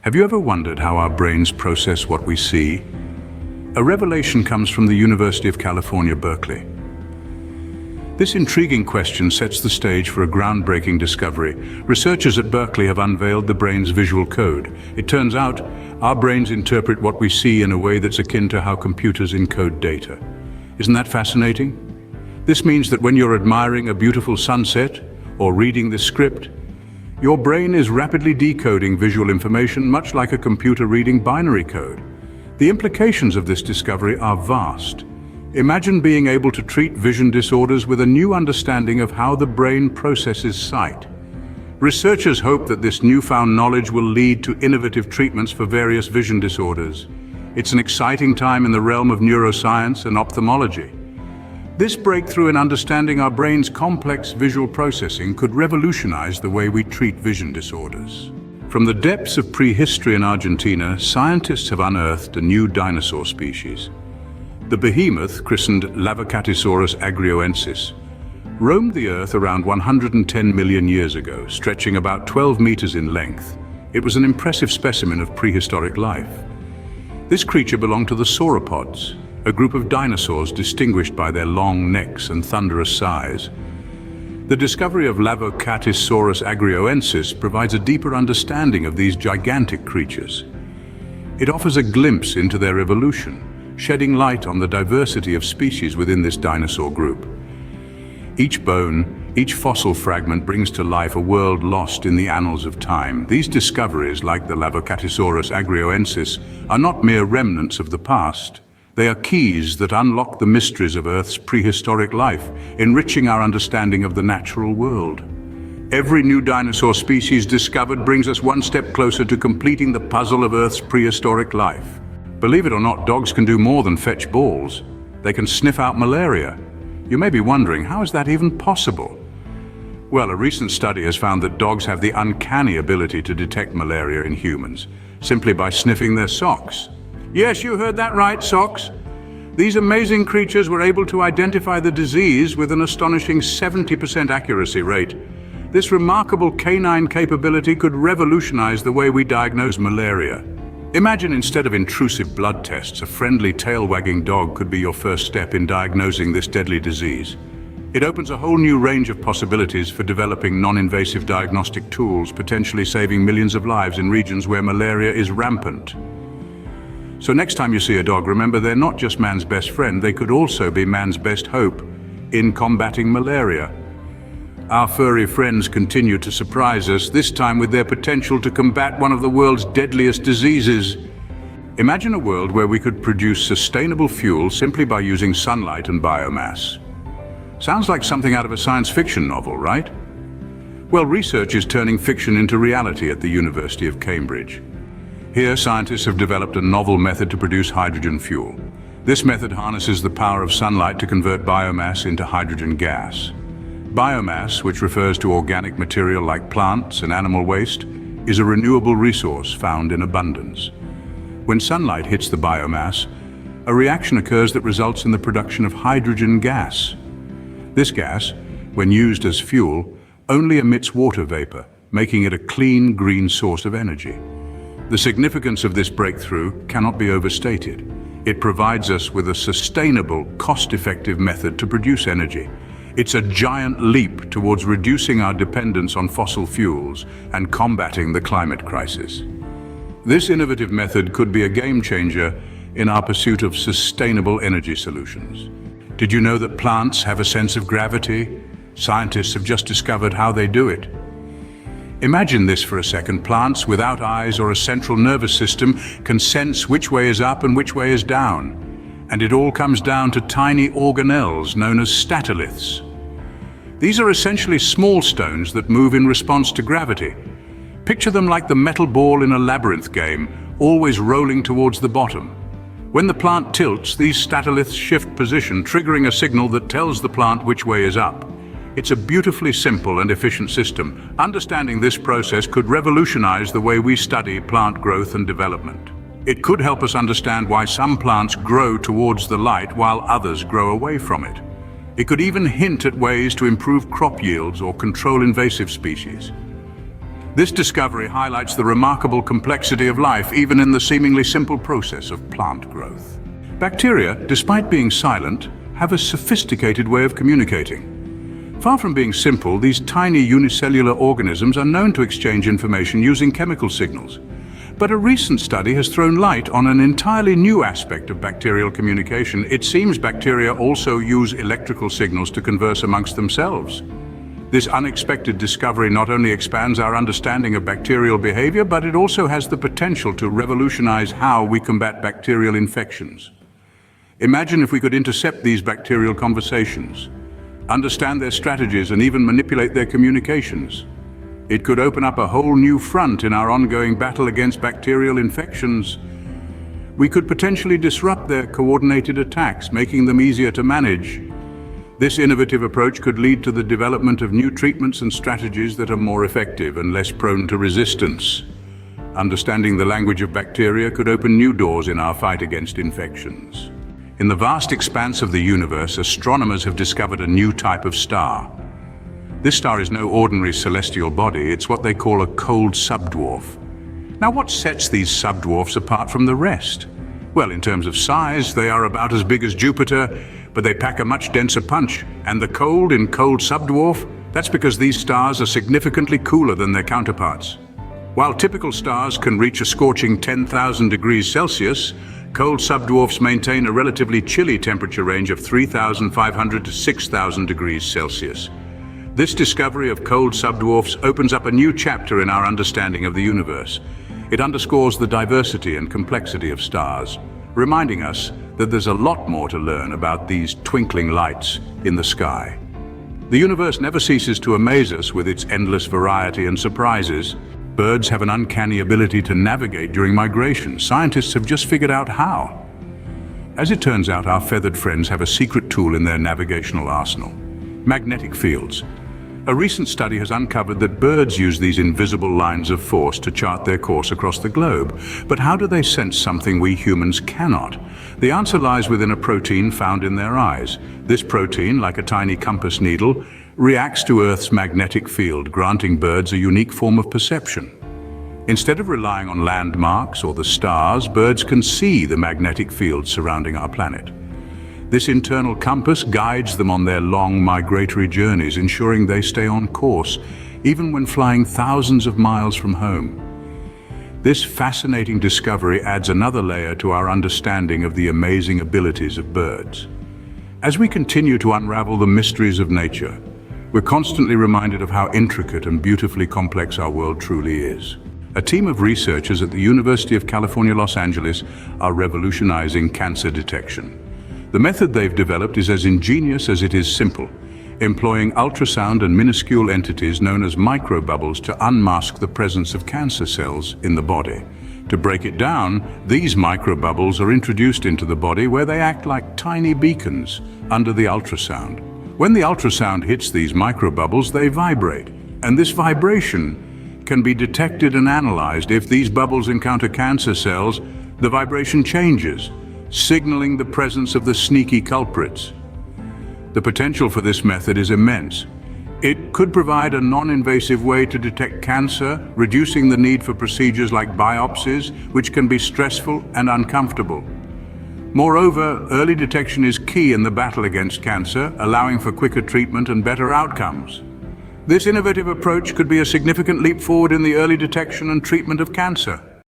Have you ever wondered how our brains process what we see? A revelation comes from the University of California, Berkeley. This intriguing question sets the stage for a groundbreaking discovery. Researchers at Berkeley have unveiled the brain's visual code. It turns out, our brains interpret what we see in a way that's akin to how computers encode data. Isn't that fascinating? This means that when you're admiring a beautiful sunset or reading this script, your brain is rapidly decoding visual information, much like a computer reading binary code. The implications of this discovery are vast. Imagine being able to treat vision disorders with a new understanding of how the brain processes sight. Researchers hope that this newfound knowledge will lead to innovative treatments for various vision disorders. It's an exciting time in the realm of neuroscience and ophthalmology. This breakthrough in understanding our brain's complex visual processing could revolutionize the way we treat vision disorders. From the depths of prehistory in Argentina, scientists have unearthed a new dinosaur species. The behemoth, christened Lavocatisaurus agrioensis, roamed the Earth around 110 million years ago, stretching about 12 meters in length. It was an impressive specimen of prehistoric life. This creature belonged to the sauropods, a group of dinosaurs distinguished by their long necks and thunderous size. The discovery of Lavocatisaurus agrioensis provides a deeper understanding of these gigantic creatures. It offers a glimpse into their evolution, shedding light on the diversity of species within this dinosaur group. Each bone, each fossil fragment brings to life a world lost in the annals of time. These discoveries, like the Lavocatisaurus agrioensis, are not mere remnants of the past. They are keys that unlock the mysteries of Earth's prehistoric life, enriching our understanding of the natural world. Every new dinosaur species discovered brings us one step closer to completing the puzzle of Earth's prehistoric life. Believe it or not, dogs can do more than fetch balls. They can sniff out malaria. You may be wondering, how is that even possible? Well, a recent study has found that dogs have the uncanny ability to detect malaria in humans, simply by sniffing their socks. Yes, you heard that right, socks. These amazing creatures were able to identify the disease with an astonishing 70% accuracy rate. This remarkable canine capability could revolutionize the way we diagnose malaria. Imagine, instead of intrusive blood tests, a friendly tail-wagging dog could be your first step in diagnosing this deadly disease. It opens a whole new range of possibilities for developing non-invasive diagnostic tools, potentially saving millions of lives in regions where malaria is rampant. So next time you see a dog, remember they're not just man's best friend, they could also be man's best hope in combating malaria. Our furry friends continue to surprise us, this time with their potential to combat one of the world's deadliest diseases. Imagine a world where we could produce sustainable fuel simply by using sunlight and biomass. Sounds like something out of a science fiction novel, right? Well, research is turning fiction into reality at the University of Cambridge. Here, scientists have developed a novel method to produce hydrogen fuel. This method harnesses the power of sunlight to convert biomass into hydrogen gas. Biomass, which refers to organic material like plants and animal waste, is a renewable resource found in abundance. When sunlight hits the biomass, a reaction occurs that results in the production of hydrogen gas. This gas, when used as fuel, only emits water vapor, making it a clean, green source of energy. The significance of this breakthrough cannot be overstated. It provides us with a sustainable, cost-effective method to produce energy. It's a giant leap towards reducing our dependence on fossil fuels and combating the climate crisis. This innovative method could be a game changer in our pursuit of sustainable energy solutions. Did you know that plants have a sense of gravity? Scientists have just discovered how they do it. Imagine this for a second. Plants without eyes or a central nervous system can sense which way is up and which way is down. And it all comes down to tiny organelles known as statoliths. These are essentially small stones that move in response to gravity. Picture them like the metal ball in a labyrinth game, always rolling towards the bottom. When the plant tilts, these statoliths shift position, triggering a signal that tells the plant which way is up. It's a beautifully simple and efficient system. Understanding this process could revolutionize the way we study plant growth and development. It could help us understand why some plants grow towards the light while others grow away from it. It could even hint at ways to improve crop yields or control invasive species. This discovery highlights the remarkable complexity of life, even in the seemingly simple process of plant growth. Bacteria, despite being silent, have a sophisticated way of communicating. Far from being simple, these tiny unicellular organisms are known to exchange information using chemical signals. But a recent study has thrown light on an entirely new aspect of bacterial communication. It seems bacteria also use electrical signals to converse amongst themselves. This unexpected discovery not only expands our understanding of bacterial behavior, but it also has the potential to revolutionize how we combat bacterial infections. Imagine if we could intercept these bacterial conversations, understand their strategies, and even manipulate their communications. It could open up a whole new front in our ongoing battle against bacterial infections. We could potentially disrupt their coordinated attacks, making them easier to manage. This innovative approach could lead to the development of new treatments and strategies that are more effective and less prone to resistance. Understanding the language of bacteria could open new doors in our fight against infections. In the vast expanse of the universe, astronomers have discovered a new type of star. This star is no ordinary celestial body, it's what they call a cold subdwarf. Now, what sets these subdwarfs apart from the rest? Well, in terms of size, they are about as big as Jupiter, but they pack a much denser punch. And the cold in cold subdwarf? That's because these stars are significantly cooler than their counterparts. While typical stars can reach a scorching 10,000 degrees Celsius, cold subdwarfs maintain a relatively chilly temperature range of 3,500 to 6,000 degrees Celsius. This discovery of cold subdwarfs opens up a new chapter in our understanding of the universe. It underscores the diversity and complexity of stars, reminding us that there's a lot more to learn about these twinkling lights in the sky. The universe never ceases to amaze us with its endless variety and surprises. Birds have an uncanny ability to navigate during migration. Scientists have just figured out how. As it turns out, our feathered friends have a secret tool in their navigational arsenal: magnetic fields. A recent study has uncovered that birds use these invisible lines of force to chart their course across the globe. But how do they sense something we humans cannot? The answer lies within a protein found in their eyes. This protein, like a tiny compass needle, reacts to Earth's magnetic field, granting birds a unique form of perception. Instead of relying on landmarks or the stars, birds can see the magnetic field surrounding our planet. This internal compass guides them on their long migratory journeys, ensuring they stay on course, even when flying thousands of miles from home. This fascinating discovery adds another layer to our understanding of the amazing abilities of birds. As we continue to unravel the mysteries of nature, we're constantly reminded of how intricate and beautifully complex our world truly is. A team of researchers at the University of California, Los Angeles are revolutionizing cancer detection. The method they've developed is as ingenious as it is simple, employing ultrasound and minuscule entities known as microbubbles to unmask the presence of cancer cells in the body. To break it down, these microbubbles are introduced into the body where they act like tiny beacons under the ultrasound. When the ultrasound hits these microbubbles, they vibrate, and this vibration can be detected and analyzed. If these bubbles encounter cancer cells, the vibration changes, signaling the presence of the sneaky culprits. The potential for this method is immense. It could provide a non-invasive way to detect cancer, reducing the need for procedures like biopsies, which can be stressful and uncomfortable. Moreover, early detection is key in the battle against cancer, allowing for quicker treatment and better outcomes. This innovative approach could be a significant leap forward in the early detection and treatment of cancer.